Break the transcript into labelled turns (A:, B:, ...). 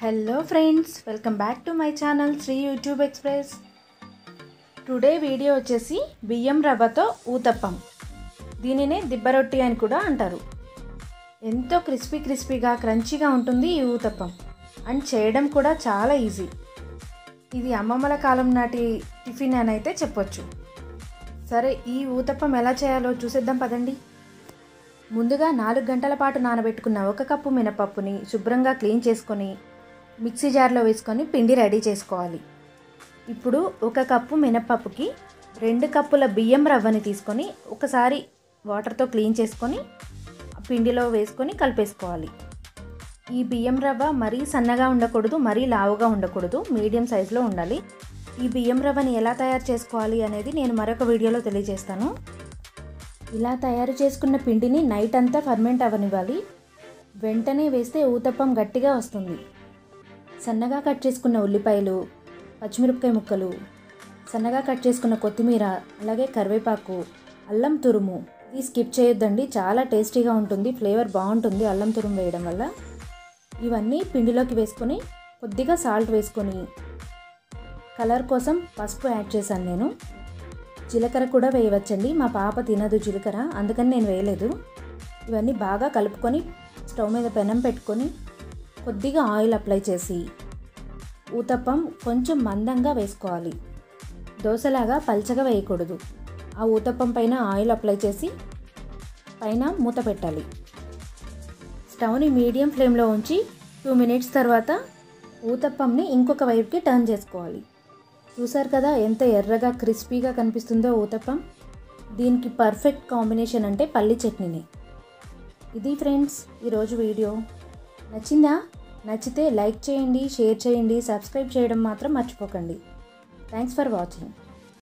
A: Hello friends, welcome back to my channel Shri YouTube express. Today video వచ్చేసి బియ్యం రవ్వతో ఊతప్పం. దీనినే దిబ్బరొట్టి అని కూడా అంటారు. ఎంతో క్రిస్పీగా క్రంచీగా ఉంటుంది ఈ ఊతప్పం. అండ్ చేయడం కూడా చాలా ఈజీ. ఇది అమ్మమ్మల కాలం నాటి టిఫిన్ అని అయితే చెప్పొచ్చు. సరే, ఈ ఊతప్పం ఎలా చేయాలో చూసేద్దాం పదండి. ముందుగా 4 గంటల పాటు నానబెట్టుకున్న 1 కప్పు మినపప్పుని శుభ్రంగా క్లీన్ చేసుకొని మిక్సీ జార్లో వేసుకొని పిండి రెడీ చేసుకోవాలి. ఇప్పుడు 1 కప్పు మినపప్పుకి 2 కప్పుల బియ్యం రవ్వని తీసుకొని ఒకసారి వాటర్తో క్లీన్ చేసుకొని పిండిలో వేసుకొని కలిపేసుకోవాలి. ఈ బియ్యం రవ్వ మరీ సన్నగా ఉండకూడదు, మరీ లావుగా ఉండకూడదు, మీడియం సైజులో ఉండాలి. ఈ బియ్యం రవ్వని ఎలా తయారు చేసుకోవాలి అనేది నేను మరొక వీడియోలో తెలియజేస్తాను. ఇలా తయారు చేసుకున్న పిండిని నైట్ అంతా ఫర్మెంట్ అవ్వనివ్వాలి. వెంటనే వేస్తే ఊతప్పం గట్టిగా వస్తుంది. సన్నగా కట్ చేసుకున్న ఉల్లిపాయలు, పచ్చిమిరపకాయ ముక్కలు, సన్నగా కట్ చేసుకున్న కొత్తిమీర, అలాగే కరివేపాకు, అల్లం తురుము. ఇది స్కిప్ చేయొద్దండి, చాలా టేస్టీగా ఉంటుంది, ఫ్లేవర్ బాగుంటుంది అల్లం తురుము వేయడం వల్ల. ఇవన్నీ పిండిలోకి వేసుకొని కొద్దిగా సాల్ట్ వేసుకొని కలర్ కోసం పసుపు యాడ్ చేశాను నేను. జీలకర్ర కూడా వేయవచ్చండి, మా పాప తినదు జీలకర్ర, అందుకని నేను వేయలేదు. ఇవన్నీ బాగా కలుపుకొని స్టవ్ మీద పెనం పెట్టుకొని కొద్దిగా ఆయిల్ అప్లై చేసి ఊతప్పం కొంచెం మందంగా వేసుకోవాలి. దోశలాగా పల్చగా వేయకూడదు. ఆ ఊతప్పం పైన ఆయిల్ అప్లై చేసి పైన మూత పెట్టాలి. స్టవ్ని మీడియం ఫ్లేమ్లో ఉంచి 2 మినిట్స్ తర్వాత ఊతప్పంని ఇంకొక వైపుకి టర్న్ చేసుకోవాలి. చూసారు కదా ఎంత ఎర్రగా క్రిస్పీగా కనిపిస్తుందో ఊతప్పం. దీనికి పర్ఫెక్ట్ కాంబినేషన్ అంటే పల్లి చట్నీని. ఇది ఫ్రెండ్స్ ఈరోజు వీడియో. నచ్చిందా? నచ్చితే లైక్ చేయండి, షేర్ చేయండి, సబ్స్క్రైబ్ చేయడం మాత్రం మర్చిపోకండి. Thanks for watching.